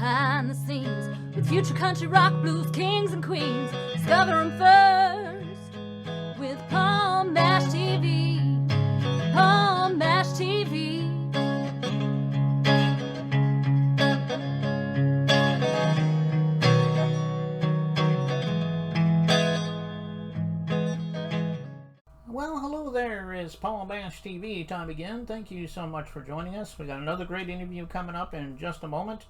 behind the scenes with future country rock blues kings and queens. Discover them first with Palm Bash TV. Palm Bash TV. Well, hello there. It's Palm Bash TV time again. Thank you so much for joining us. We got another great interview coming up in just a moment.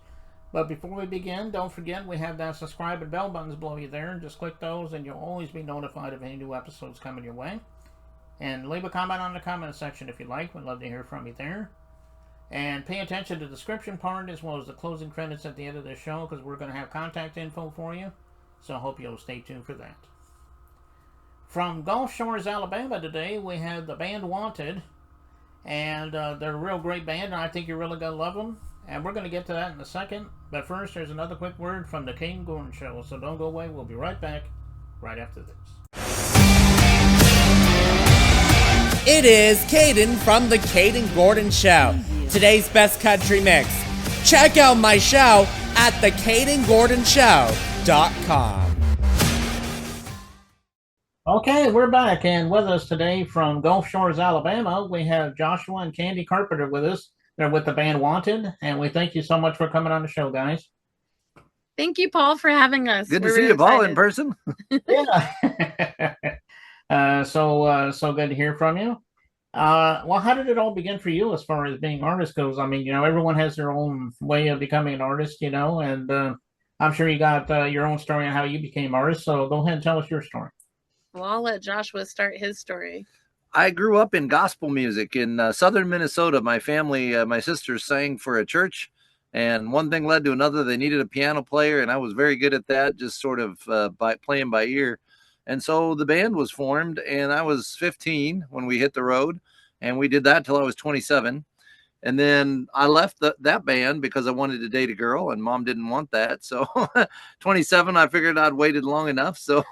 But before we begin, don't forget we have that subscribe and bell buttons below you there. Just click those and you'll always be notified of any new episodes coming your way. And leave a comment on the comment section if you like. We'd love to hear from you there. And pay attention to the description part as well as the closing credits at the end of the show, because we're going to have contact info for you. So I hope you'll stay tuned for that. From Gulf Shores, Alabama today, we have the band Wanted. And they're a real great band, and I think you're really going to love them. And we're going to get to that in a second. But first, there's another quick word from the Caden Gordon Show. So don't go away. We'll be right back right after this. It is Caden from the Caden Gordon Show. Today's best country mix. Check out my show at thecadengordonshow.com. Okay, we're back, and with us today from Gulf Shores, Alabama, we have Joshua and Candy Carpenter with us. They're with the band Wanted, and we thank you so much for coming on the show, guys. Thank you, Paul, for having us. Good to see you, Paul, in person. Yeah. So good to hear from you. Well, how did it all begin for you as far as being artist goes? I mean, everyone has their own way of becoming an artist, and I'm sure you got your own story on how you became artist. So go ahead and tell us your story. Well, I'll let Joshua start his story. I grew up in gospel music in southern Minnesota. My family, my sisters sang for a church, and one thing led to another. They needed a piano player, and I was very good at that, just sort of by playing by ear. And so the band was formed, and I was 15 when we hit the road, and we did that till I was 27. And then I left that band because I wanted to date a girl, and Mom didn't want that. So 27, I figured I'd waited long enough. So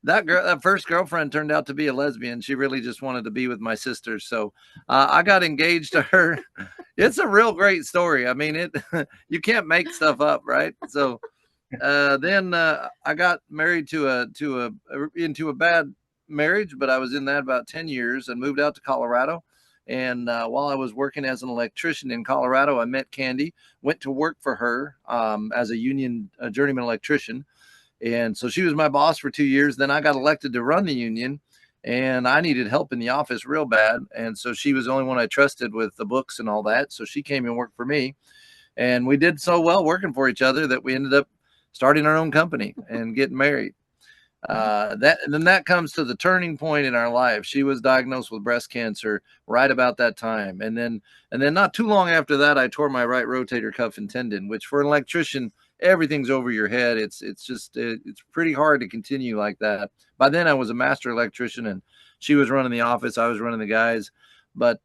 that first girlfriend turned out to be a lesbian. She really just wanted to be with my sister. So I got engaged to her. It's a real great story. I mean, you can't make stuff up, right? So then I got married into a bad marriage, but I was in that about 10 years and moved out to Colorado. And while I was working as an electrician in Colorado, I met Candy, went to work for her as a union journeyman electrician. And so she was my boss for 2 years. Then I got elected to run the union, and I needed help in the office real bad. And so she was the only one I trusted with the books and all that. So she came and worked for me. And we did so well working for each other that we ended up starting our own company and getting married. That comes to the turning point in our life. She was diagnosed with breast cancer right about that time. And then not too long after that, I tore my right rotator cuff and tendon, which for an electrician, everything's over your head. It's pretty hard to continue like that. By then I was a master electrician, and she was running the office. I was running the guys, but,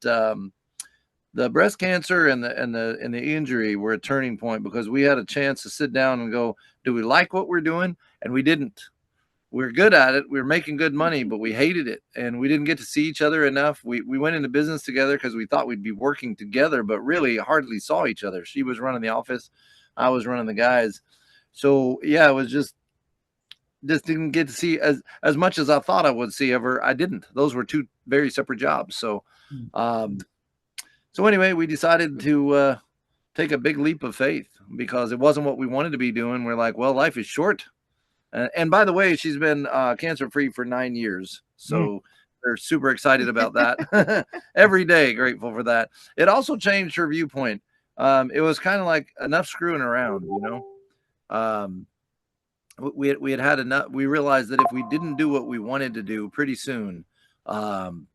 the breast cancer and the injury were a turning point, because we had a chance to sit down and go, do we like what we're doing? And we didn't. We were good at it. We were making good money, but we hated it. And we didn't get to see each other enough. We went into business together because we thought we'd be working together, but really hardly saw each other. She was running the office. I was running the guys. So yeah, it was just didn't get to see as much as I thought I would see ever. I didn't. Those were two very separate jobs. So, so anyway, we decided to take a big leap of faith, because it wasn't what we wanted to be doing. We're like, well, life is short. And by the way, she's been cancer-free for 9 years. So they're super excited about that. Every day, grateful for that. It also changed her viewpoint. It was kind of like enough screwing around, We had enough. We realized that if we didn't do what we wanted to do pretty soon, time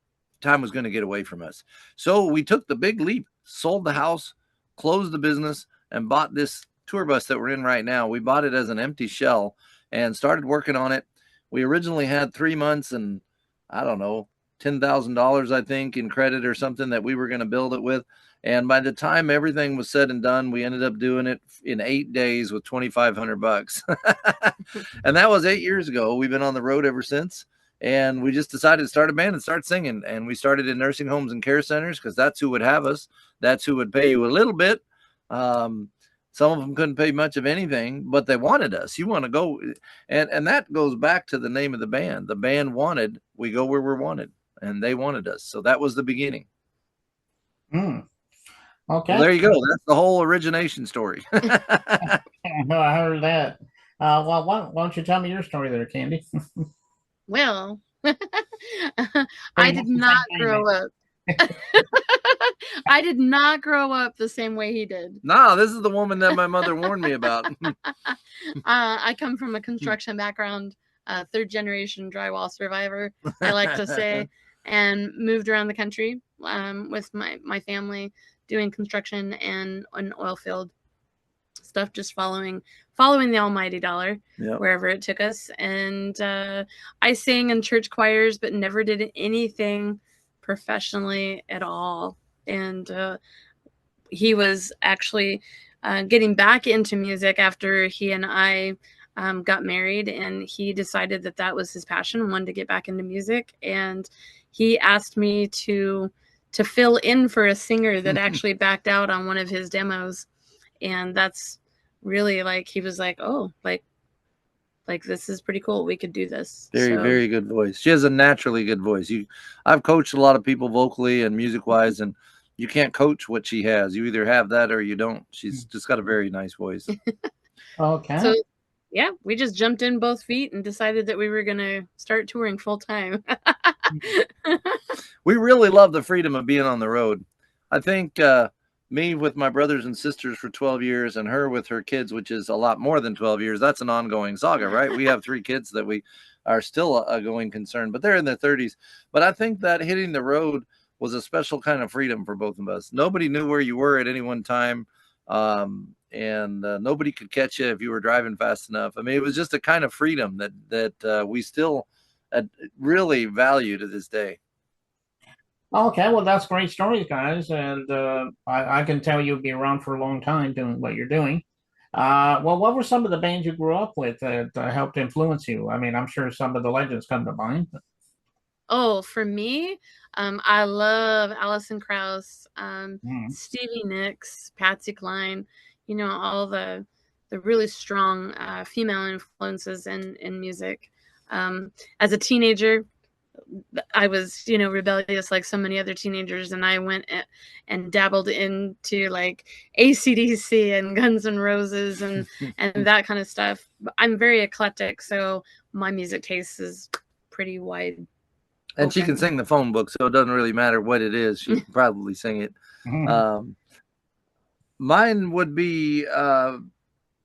was going to get away from us. So we took the big leap, sold the house, closed the business, and bought this tour bus that we're in right now. We bought it as an empty shell and started working on it. We originally had 3 months and I don't know, $10,000, I think, in credit or something that we were going to build it with. And by the time everything was said and done, we ended up doing it in 8 days with $2,500. And that was 8 years ago. We've been on the road ever since. And we just decided to start a band and start singing. And we started in nursing homes and care centers, because that's who would have us. That's who would pay you a little bit. Some of them couldn't pay much of anything, but they wanted us. You want to go, and that goes back to the name of the band. The band wanted, we go where we're wanted, and they wanted us. So that was the beginning. Hmm. Well, Okay. there you go. That's the whole origination story. No, I heard that. Well, why don't you tell me your story there, Candy? Well, I Pretty did much the same not thing, grow up. I did not grow up the same way he did. No, this is the woman that my mother warned me about. I come from a construction background, third generation drywall survivor, I like to say, and moved around the country with my family doing construction and an oil field stuff, just following the almighty dollar Yep. wherever it took us. And I sang in church choirs, but never did anything professionally at all. And he was actually getting back into music after he and I got married, and he decided that was his passion and wanted to get back into music. And he asked me to fill in for a singer that actually backed out on one of his demos. And that's really like, he was like, oh, like this is pretty cool. We could do this. Very, very good voice. She has a naturally good voice. I've coached a lot of people vocally and music wise, and you can't coach what she has. You either have that or you don't. She's just got a very nice voice. Okay. So yeah, we just jumped in both feet and decided that we were going to start touring full time. We really love the freedom of being on the road. I think me with my brothers and sisters for 12 years and her with her kids, which is a lot more than 12 years. That's an ongoing saga, right? We have 3 kids that we are still a going concern, but they're in their 30s. But I think that hitting the road was a special kind of freedom for both of us. Nobody knew where you were at any one time. And nobody could catch you if you were driving fast enough. I mean, it was just a kind of freedom that we still really value to this day. Okay, well, that's great stories, guys, and I can tell you'll be around for a long time doing what you're doing. Well, what were some of the bands you grew up with that helped influence you? I mean, I'm sure some of the legends come to mind. Oh, for me, I love Alison Krauss, Stevie Nicks, Patsy Cline, all the really strong female influences in music. As a teenager, I was, rebellious like so many other teenagers, and I went and dabbled into like AC/DC and Guns N' Roses and that kind of stuff. I'm very eclectic, so my music taste is pretty wide. And she can sing the phone book, so it doesn't really matter what it is. She can probably sing it. Mine would be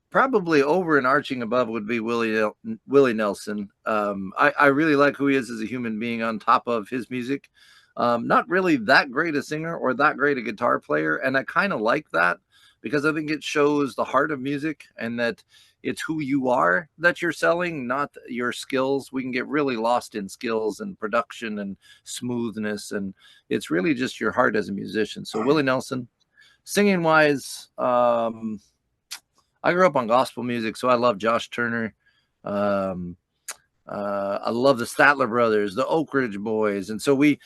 probably over and arching above would be Willie Nelson. I really like who he is as a human being on top of his music. Not really that great a singer or that great a guitar player. And I kind of like that because I think it shows the heart of music and that it's who you are that you're selling, not your skills. We can get really lost in skills and production and smoothness. And it's really just your heart as a musician. So Willie Nelson, singing wise, I grew up on gospel music, so I love Josh Turner. I love the Statler Brothers, the Oak Ridge Boys. And so we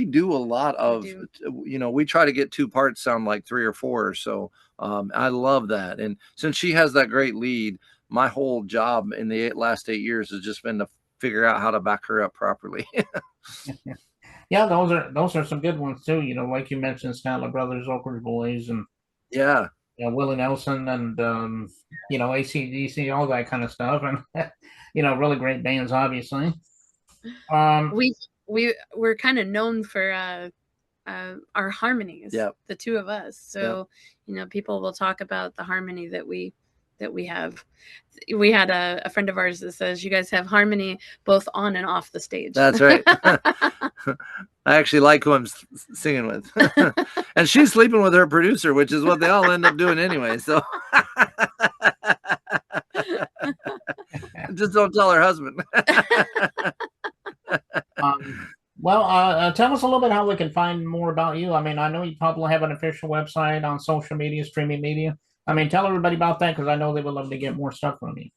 do a lot of, we try to get 2 parts sound like 3 or 4. So I love that. And since she has that great lead, my whole job in the last 8 years has just been to figure out how to back her up properly. Yeah, those are some good ones too. Like you mentioned, Statler Brothers, Oak Ridge Boys, and Willie Nelson, and AC/DC, all that kind of stuff, and really great bands, obviously. We're kind of known for our harmonies, the 2 of us. So people will talk about the harmony that we have. We had a friend of ours that says you guys have harmony both on and off the stage. That's right. I actually like who I'm singing with. And she's sleeping with her producer, which is what they all end up doing anyway. So just don't tell her husband. Well, tell us a little bit how we can find more about you. I mean, I know you probably have an official website on social media, streaming media. I mean, tell everybody about that because I know they would love to get more stuff from you.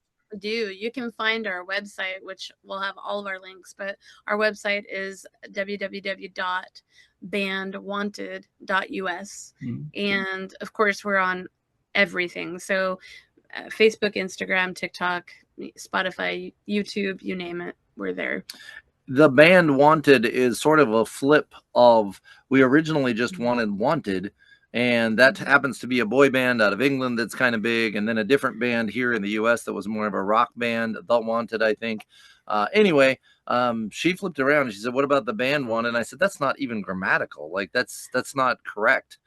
You can find our website, which will have all of our links, but our website is www.bandwanted.us. And of course, we're on everything. So Facebook, Instagram, TikTok, Spotify, YouTube, you name it, we're there. The band Wanted is sort of a flip of, we originally just wanted, and that happens to be a boy band out of England that's kind of big, and then a different band here in the US that was more of a rock band, The Wanted, I think. Anyway, she flipped around and she said, what about the band Wanted? And I said, that's not even grammatical. Like that's not correct.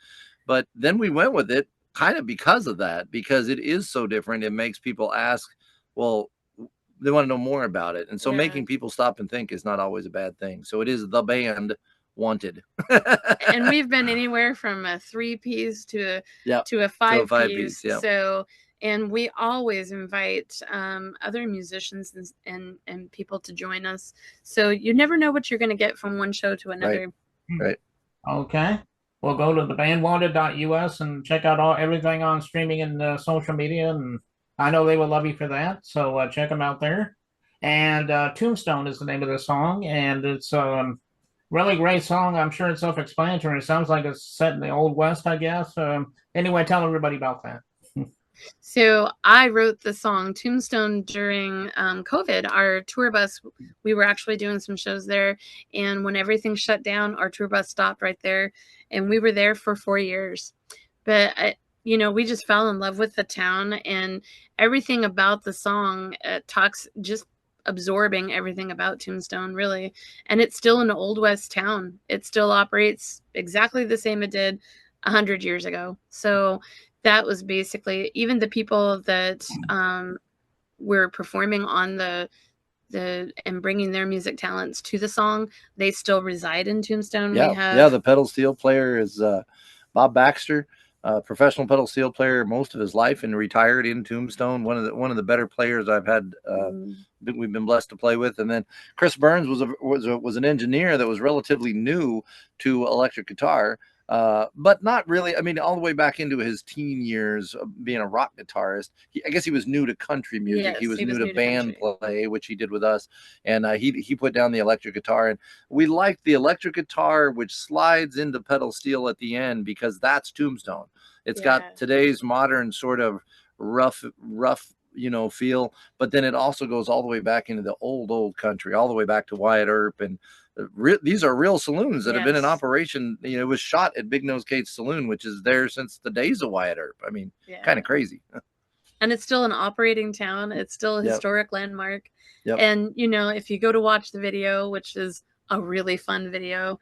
But then we went with it kind of because of that, because it is so different. It makes people ask, well, they want to know more about it. And so making people stop and think is not always a bad thing. So it is the band Wanted. And we've been anywhere from a 3-piece to a 5-piece. Yep. So, and we always invite other musicians and people to join us. So you never know what you're going to get from one show to another. Right. Okay. We'll go to thebandwanted.us and check out everything on streaming and social media, and I know they will love you for that. So check them out there. And Tombstone is the name of the song, and it's really great song. I'm sure it's self-explanatory. It sounds like it's set in the Old West, I guess. Anyway, tell everybody about that. So I wrote the song Tombstone during COVID. Our tour bus, we were actually doing some shows there. And when everything shut down, our tour bus stopped right there. And we were there for 4 years. But, we just fell in love with the town, and everything about the song talks just absorbing everything about Tombstone, really. And it's still an Old West town. It still operates exactly the same it did 100 years ago. So that was basically, even the people that were performing on the and bringing their music talents to the song, they still reside in Tombstone. The pedal steel player is Bob Baxter, professional pedal steel player most of his life, and retired in Tombstone. One of the better players I've had. We've been blessed to play with. And then Chris Burns was an engineer that was relatively new to electric guitar. But not really. I mean, all the way back into his teen years of being a rock guitarist. I guess he was new to country music. Yes, he was new to band country play, which he did with us. And he put down the electric guitar, and we liked the electric guitar, which slides into pedal steel at the end, because that's Tombstone. It's got today's modern sort of rough, feel, but then it also goes all the way back into the old country, all the way back to Wyatt Earp. And these are real saloons that have been in operation. It was shot at Big Nose Kate's Saloon, which is there since the days of Wyatt Earp. I mean, kind of crazy. And it's still an operating town. It's still a historic landmark. Yep. And, if you go to watch the video, which is a really fun video,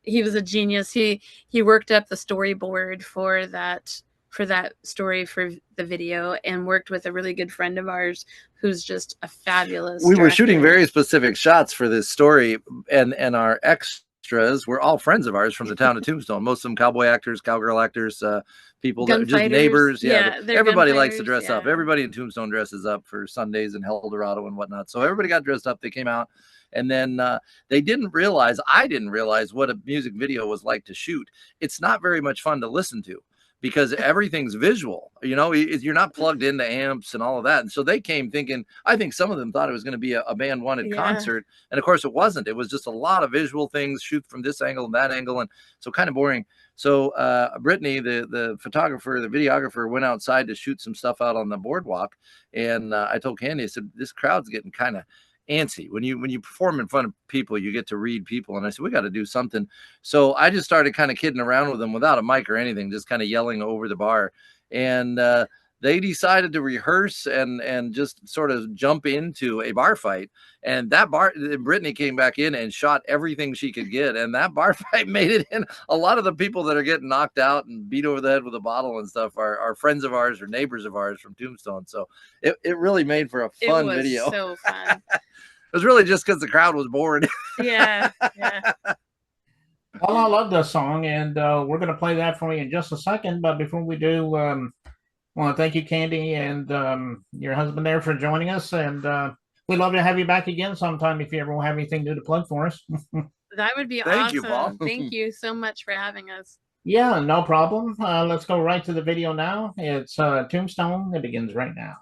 he was a genius. He worked up the storyboard for that story for the video, and worked with a really good friend of ours who's just a fabulous We were director. shooting very specific shots for this story, and our extras were all friends of ours from the town of Tombstone. Most of them cowboy actors, cowgirl actors, people that just Gunfighters. neighbors. They're Everybody likes to gunfighters, dress up. Everybody in Tombstone dresses up for Sundays and El Dorado and whatnot. So everybody got dressed up. They came out. And then I didn't realize what a music video was like to shoot. It's not very much fun to listen to, because everything's visual. You're not plugged into amps and all of that. And so they came thinking, I think some of them thought it was going to be a band wanted concert. And of course it wasn't. It was just a lot of visual things, shoot from this angle and that angle. And so kind of boring. So Brittany, the photographer, the videographer, went outside to shoot some stuff out on the boardwalk. And I told Candy, I said, this crowd's getting kind of antsy. When you perform in front of people, you get to read people. And I said, we got to do something. So I just started kind of kidding around with them without a mic or anything, just kind of yelling over the bar. And they decided to rehearse and just sort of jump into a bar fight. And Brittany came back in and shot everything she could get. And that bar fight made it in. A lot of the people that are getting knocked out and beat over the head with a bottle and stuff are friends of ours or neighbors of ours from Tombstone. So it really made for a fun video. It was so fun. It was really just because the crowd was bored. Yeah. Well, I love this song, and we're going to play that for you in just a second. But before we do, I want to thank you, Candy, and your husband there for joining us. And we'd love to have you back again sometime if you ever have anything new to plug for us. That would be Thank awesome. you, Paul. Thank you so much for having us. Yeah, no problem. Let's go right to the video now. It's Tombstone. It begins right now.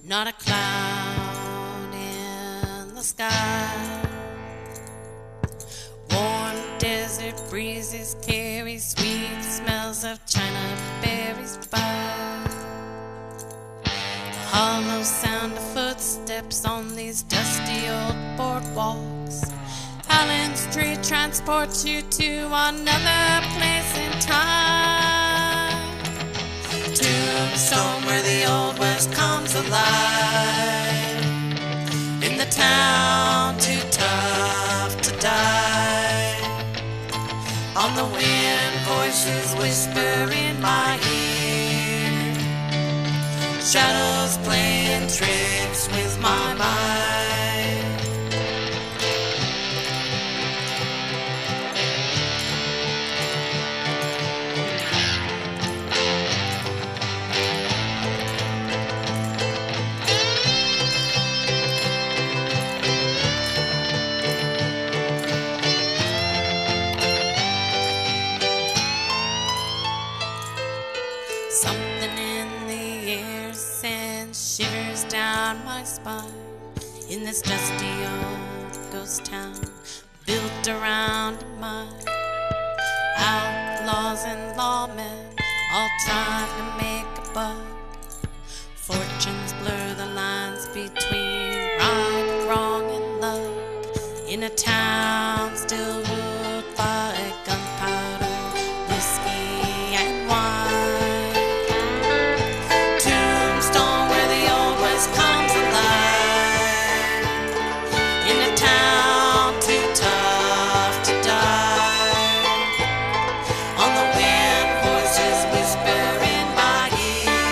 not a cloud in the sky. Warm desert breezes carry sweet smells of China berries by. The hollow sound of footsteps on these dusty old boardwalks. Highland Street transports you to another place in time. Tombstone where the old west comes alive. In the town too tough to die. On the wind voices whisper in my ear. Shadows playing tricks with my mind. Something in the air sends shivers down my spine. In this dusty old ghost town built around a mine. Outlaws and lawmen all trying to make a buck. Fortunes blur the lines between right, wrong, and luck. In a town still ruled by gunpowder, whiskey, and wine. Tombstone where the old west comes alive. In a town too tough to die. On the wind voices whisper in my ear.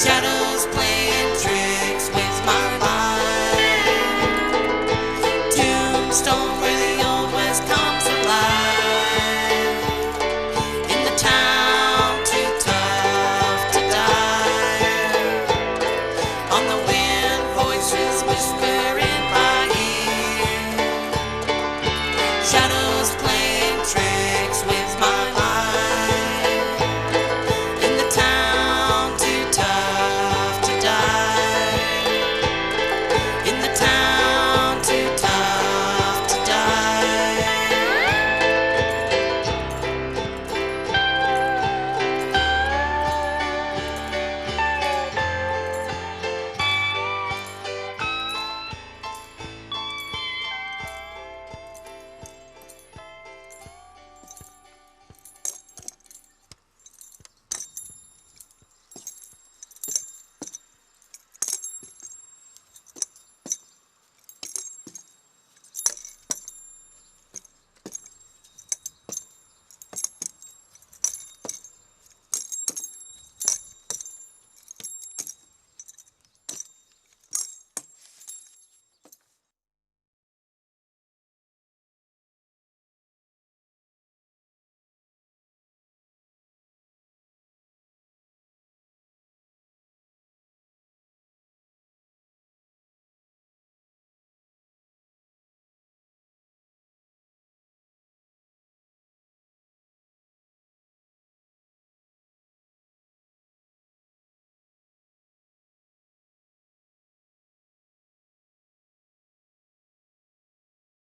Shadows